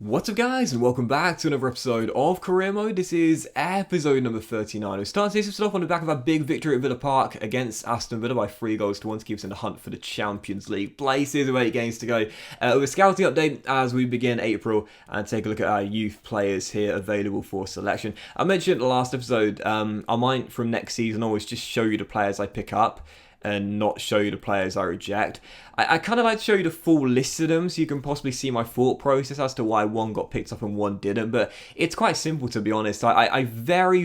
What's up guys, and welcome back to another episode of Career Mode. This is episode number 39. We start this episode off on the back of a big victory at Villa Park against Aston Villa by 3-1 to keep us in the hunt for the Champions League places with 8 games to go. With a scouting update as we begin April and take a look at our youth players here available for selection. I mentioned in the last episode, I might from next season always just show you the players I pick up and not show you the players I reject. I kind of like to show you the full list of them so you can possibly see my thought process as to why one got picked up and one didn't, but it's quite simple to be honest. I very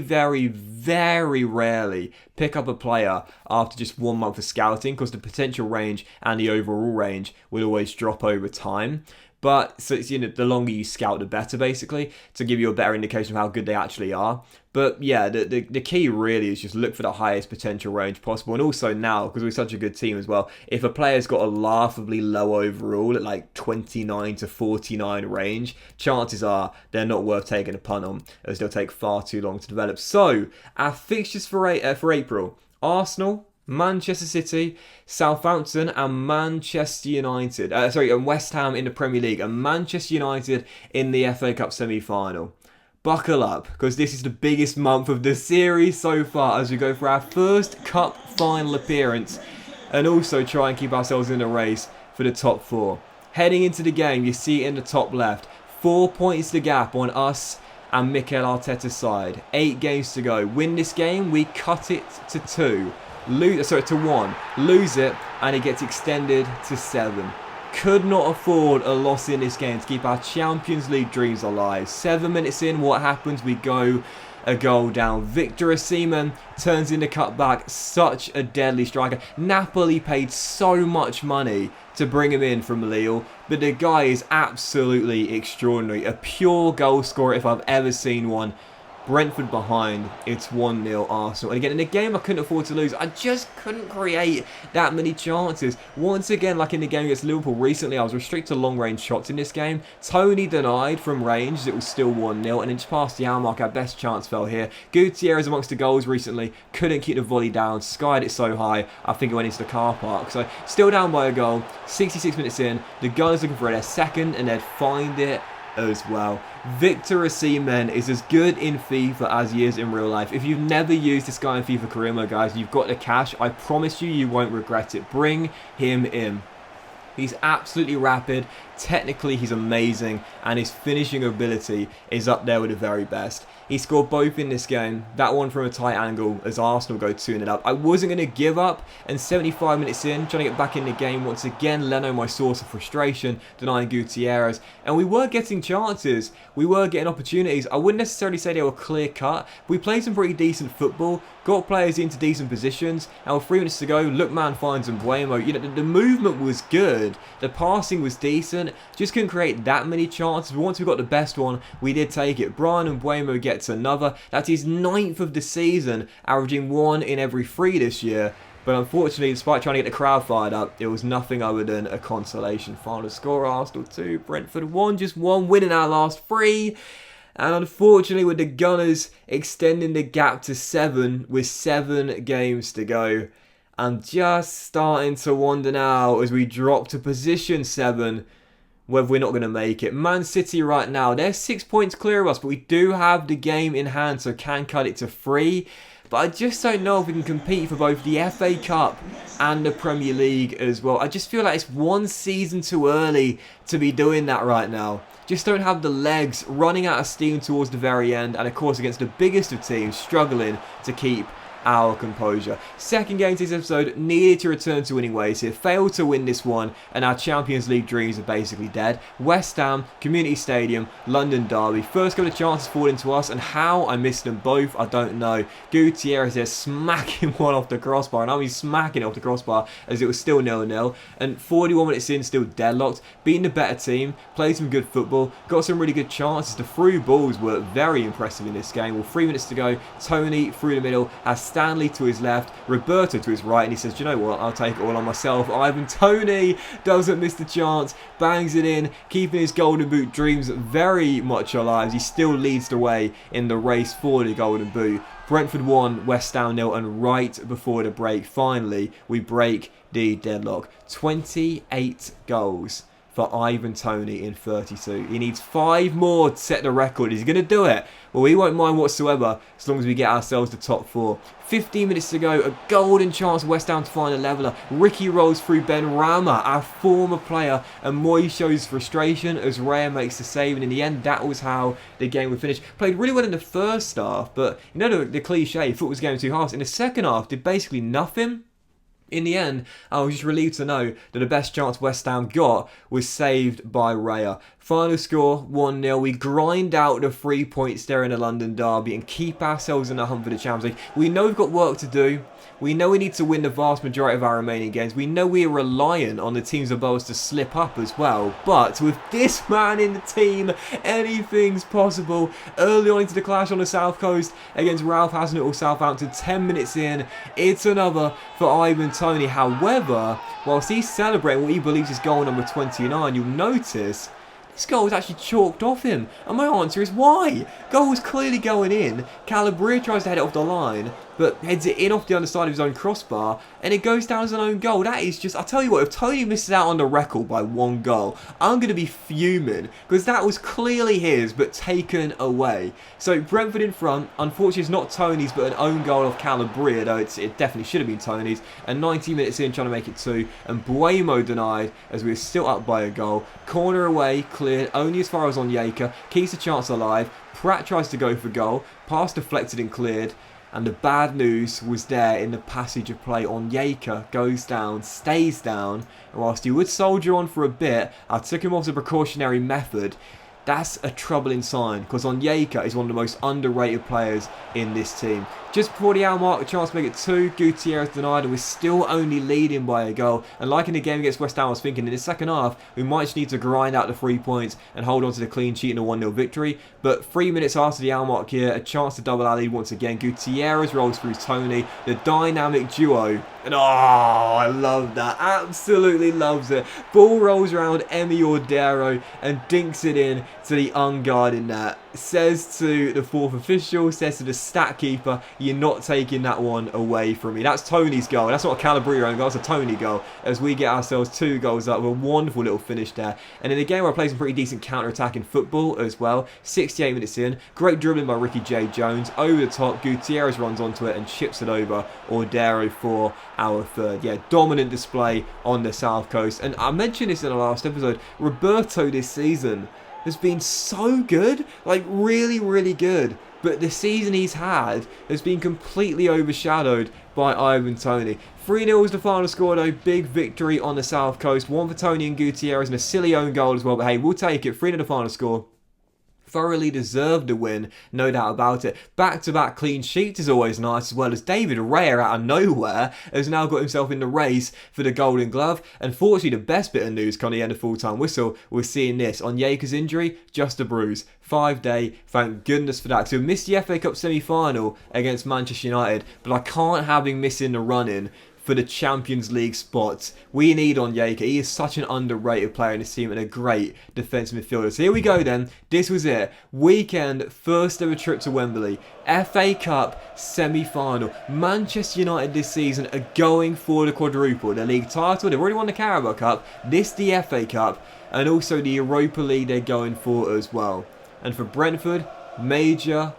rarely pick up a player after just 1 month of scouting because the potential range and the overall range will always drop over time. But so it's, the longer you scout, the better, basically, to give you a better indication of how good they actually are. But yeah, the key really is just look for the highest potential range possible. And also now, because we're such a good team as well, if a player's got a laughably low overall at like 29 to 49 range, chances are they're not worth taking a punt on, as they'll take far too long to develop. So, our fixtures for April: Arsenal, Manchester City, Southampton and Manchester United. And West Ham in the Premier League and Manchester United in the FA Cup semi-final. Buckle up, because this is the biggest month of the series so far as we go for our first cup final appearance and also try and keep ourselves in the race for the top 4. Heading into the game, you see it in the top left, 4 points the gap on us and Mikel Arteta's side. 8 games to go. Win this game, we cut it to 2. To 1, lose it, and it gets extended to 7. Could not afford a loss in this game to keep our Champions League dreams alive. 7 minutes in, what happens? We go a goal down. Victor Osimhen turns in the cutback. Such a deadly striker. Napoli paid so much money to bring him in from Lille, but the guy is absolutely extraordinary. A pure goal scorer if I've ever seen one. Brentford behind, it's 1-0 Arsenal. And again, in a game I couldn't afford to lose, I just couldn't create that many chances. Once again, like in the game against Liverpool recently, I was restricted to long-range shots in this game. Tony denied from range, it was still 1-0, and then just past the hour mark, our best chance fell here. Gutierrez amongst the goals recently, couldn't keep the volley down, skied it so high, I think it went into the car park. So, still down by a goal, 66 minutes in, the Gunners looking for their second, and they'd find it as well. Victor Osimhen is as good in FIFA as he is in real life. If you've never used this guy in FIFA Career Mode, guys, you've got the cash. I promise you, you won't regret it. Bring him in. He's absolutely rapid, technically he's amazing, and his finishing ability is up there with the very best. He scored both in this game, that one from a tight angle as Arsenal go 2-0 up. I wasn't going to give up, and 75 minutes in, trying to get back in the game once again, Leno my source of frustration, denying Gutierrez, and we were getting chances, we were getting opportunities. I wouldn't necessarily say they were clear cut, we played some pretty decent football, got players into decent positions, and with 3 minutes to go, Lookman finds Mbuemo. The movement was good, the passing was decent, just couldn't create that many chances, but once we got the best one, we did take it. Brian Mbuemo gets another, that's his 9th of the season, averaging 1 in every 3 this year. But unfortunately, despite trying to get the crowd fired up, it was nothing other than a consolation final score. Arsenal 2, Brentford 1, just 1 win in our last 3. And unfortunately, with the Gunners extending the gap to 7 with 7 games to go, I'm just starting to wonder now as we drop to position 7 whether we're not going to make it. Man City right now, they're 6 points clear of us, but we do have the game in hand, so can cut it to 3. But I just don't know if we can compete for both the FA Cup and the Premier League as well. I just feel like it's one season too early to be doing that right now. Just don't have the legs, running out of steam towards the very end, and of course against the biggest of teams, struggling to keep our composure. Second game to this episode, needed to return to winning ways here, failed to win this one, and our Champions League dreams are basically dead. West Ham, Community Stadium, London derby. First couple of chances fall into us, and how I missed them both, I don't know. Gutierrez there smacking one off the crossbar, and I mean smacking it off the crossbar as it was still 0-0, and 41 minutes in, still deadlocked, beating the better team, played some good football, got some really good chances. The through balls were very impressive in this game. Well, 3 minutes to go, Tony through the middle, has Stanley to his left, Roberto to his right, and he says, do you know what, I'll take it all on myself. Ivan Toney doesn't miss the chance, bangs it in, keeping his Golden Boot dreams very much alive. He still leads the way in the race for the Golden Boot. Brentford 1, West Ham 0, and right before the break, finally, we break the deadlock. 28 goals for Ivan Toney in 32. He needs 5 more to set the record. He's going to do it. Well, we won't mind whatsoever as long as we get ourselves to top 4. 15 minutes to go, a golden chance for West Ham to find a leveller. Ricky rolls through Ben Rama, our former player, and Moy shows frustration as Raya makes the save, and in the end, that was how the game would finish. Played really well in the first half, but you know the cliche, thought it was going 2 halves. In the second half, did basically nothing. In the end, I was just relieved to know that the best chance West Ham got was saved by Raya. Final score, 1-0. We grind out the 3 points there in the London derby and keep ourselves in the hunt for the Champions League. We know we've got work to do. We know we need to win the vast majority of our remaining games. We know we are reliant on the teams above us to slip up as well. But with this man in the team, anything's possible. Early on into the clash on the South Coast against Ralph Hasenhüttl Southampton, 10 minutes in, it's another for Ivan Toney. However, whilst he's celebrating what he believes is goal number 29, you'll notice this goal was actually chalked off him. And my answer is why? Goal was clearly going in. Calabria tries to head it off the line, but heads it in off the underside of his own crossbar, and it goes down as an own goal. That is just, I'll tell you what, if Toney misses out on the record by 1 goal, I'm going to be fuming, because that was clearly his, but taken away. So Brentford in front. Unfortunately, it's not Toney's, but an own goal of Calabria, though it definitely should have been Toney's. And 90 minutes in, trying to make it 2, and Buemo denied, as we were still up by a goal. Corner away, cleared, only as far as Onyeka. Keeps the chance alive. Pratt tries to go for goal. Pass deflected and cleared. And the bad news was there in the passage of play. Onyeka goes down, stays down, and whilst he would soldier on for a bit, I took him off the precautionary method. That's a troubling sign, because Onyeka is one of the most underrated players in this team. Just before the hour mark, a chance to make it 2. Gutierrez denied, and we're still only leading by a goal. And like in the game against West Ham, I was thinking in the second half, we might just need to grind out the 3 points and hold on to the clean sheet in a 1-0 victory. But 3 minutes after the hour mark here, a chance to double our lead once again. Gutierrez rolls through Toney, the dynamic duo. And oh, I love that. Absolutely loves it. Ball rolls around Emi Ordero and dinks it in to the unguarded net. Says to the 4th official, says to the stat keeper, you're not taking that one away from me. That's Toney's goal. That's not a Calabria own goal, that's a Toney goal. As we get ourselves 2 goals up with a wonderful little finish there. And in a game where I played some pretty decent counter-attacking football as well. 68 minutes in, great dribbling by Ricky J. Jones. Over the top, Gutierrez runs onto it and chips it over. Ordero for our 3rd. Yeah, dominant display on the South Coast. And I mentioned this in the last episode, Roberto this season has been so good, like really, really good. But the season he's had has been completely overshadowed by Ivan Toney. 3-0 is the final score though, big victory on the South Coast. 1 for Toney and Gutierrez and a silly own goal as well, but hey, we'll take it. 3-0 the final score. Thoroughly deserved the win, no doubt about it. Back-to-back clean sheets is always nice, as well as David Raya out of nowhere has now got himself in the race for the Golden Glove. Unfortunately, the best bit of news coming at the end of full-time whistle was seeing this. Onyeka's injury, just a bruise. 5-day, thank goodness for that. So we missed the FA Cup semi-final against Manchester United, but I can't have him missing the run-in for the Champions League spots. We need Onyeka. He is such an underrated player in this team and a great defensive midfielder. So here we go then. This was it. Weekend, first ever trip to Wembley. FA Cup semi-final. Manchester United this season are going for the quadruple. The league title, they've already won the Carabao Cup. This the FA Cup. And also the Europa League they're going for as well. And for Brentford, major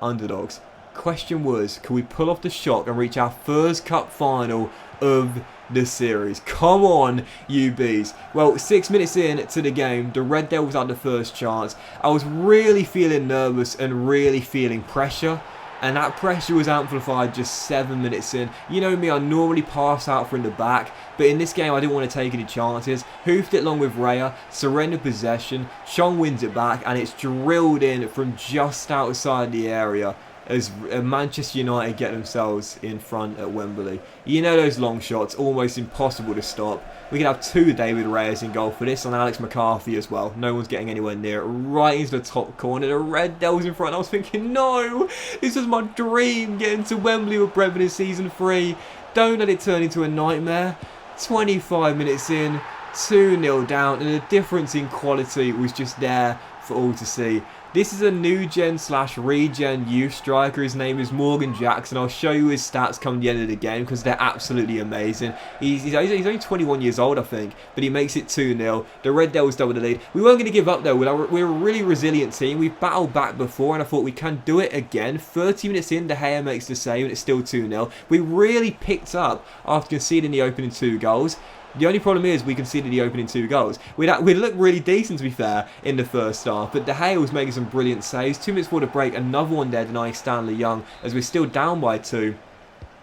underdogs. Question was, can we pull off the shock and reach our first cup final of the series? Come on, you bees. Well, 6 minutes in to the game, the Red Devils had the first chance. I was really feeling nervous and really feeling pressure, and that pressure was amplified just 7 minutes in. You know me, I normally pass out from the back, but in this game I didn't want to take any chances. Hoofed it long with Raya, surrendered possession, Chong wins it back, and it's drilled in from just outside the area as Manchester United get themselves in front at Wembley. You know those long shots, almost impossible to stop. We can have 2 David Reyes in goal for this, and Alex McCarthy as well. No one's getting anywhere near it. Right into the top corner, the Red Devils in front. I was thinking, no, this is my dream, getting to Wembley with Brentford in Season 3. Don't let it turn into a nightmare. 25 minutes in, 2-0 down, and the difference in quality was just there for all to see. This is a new gen / regen youth striker. His name is Morgan Jackson. I'll show you his stats come the end of the game because they're absolutely amazing. He's only 21 years old, I think, but he makes it 2-0. The Red Devils double the lead. We weren't going to give up though. We're a really resilient team. We've battled back before, and I thought we can do it again. 30 minutes in, De Gea makes the save, and it's still 2-0. We really picked up after conceding the opening 2 goals. The only problem is we conceded the opening 2 goals. We'd looked really decent, to be fair, in the first half, but De Gea was making some brilliant saves. 2 minutes before the break, another one there denying Stanley Young as we're still down by 2.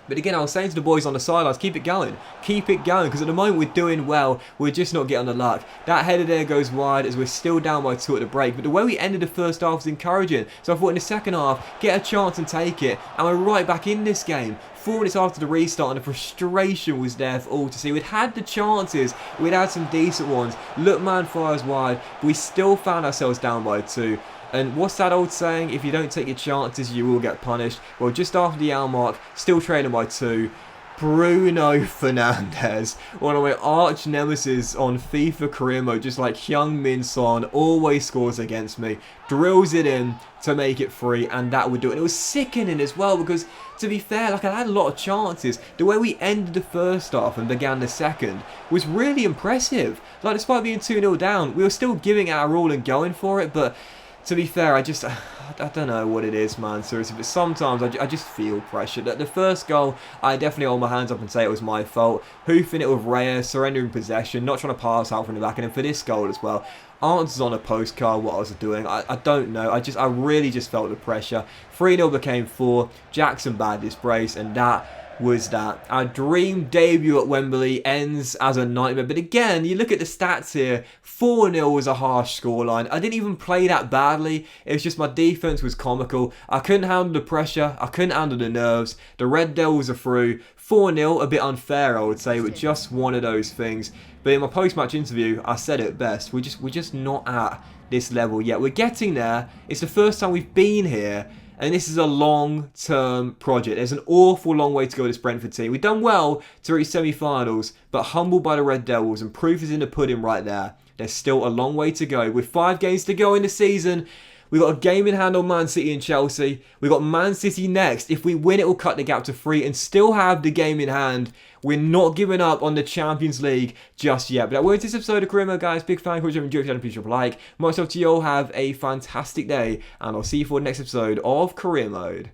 But again, I was saying to the boys on the sidelines, keep it going, because at the moment we're doing well, we're just not getting the luck. That header there goes wide as we're still down by 2 at the break, but the way we ended the first half was encouraging. So I thought in the second half, get a chance and take it, and we're right back in this game. 4 minutes after the restart, and the frustration was there for all to see. We'd had the chances, we'd had some decent ones, look, man fires wide, but we still found ourselves down by 2. And what's that old saying? If you don't take your chances, you will get punished. Well, just after the hour mark, still trailing by 2. Bruno Fernandes, one of my arch nemesis on FIFA career mode, just like Heung-min Son, always scores against me, drills it in to make it 3, and that would do it. And it was sickening as well because, to be fair, like, I had a lot of chances. The way we ended the first half and began the second was really impressive. Like, despite being 2-0 down, we were still giving it our all and going for it, but to be fair, I don't know what it is, man, seriously, but sometimes I just feel pressure. The first goal, I definitely hold my hands up and say it was my fault. Hoofing it with Reyes, surrendering possession, not trying to pass out from the back, and then for this goal as well, answers on a postcard, what I was doing, I don't know, I really just felt the pressure. 3-0 became 4, Jackson bagged his brace, and that was that. Our dream debut at Wembley ends as a nightmare. But again, you look at the stats here, 4-0 was a harsh scoreline. I didn't even play that badly. It was just my defense was comical. I couldn't handle the pressure. I couldn't handle the nerves. The Red Devils are through. 4-0, a bit unfair, I would say, but just one of those things. But in my post-match interview, I said it best. We're just not at this level yet. We're getting there. It's the first time we've been here. And this is a long-term project. There's an awful long way to go with this Brentford team. We've done well to reach semi-finals, but humbled by the Red Devils, and proof is in the pudding right there. There's still a long way to go. With 5 games to go in the season, we've got a game in hand on Man City and Chelsea. We've got Man City next. If we win, it will cut the gap to 3 and still have the game in hand. We're not giving up on the Champions League just yet. But that was this episode of Career Mode, guys. Big fan. Hope you enjoyed it. Please drop a like. Myself to you all, have a fantastic day. And I'll see you for the next episode of Career Mode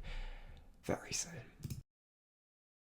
very soon.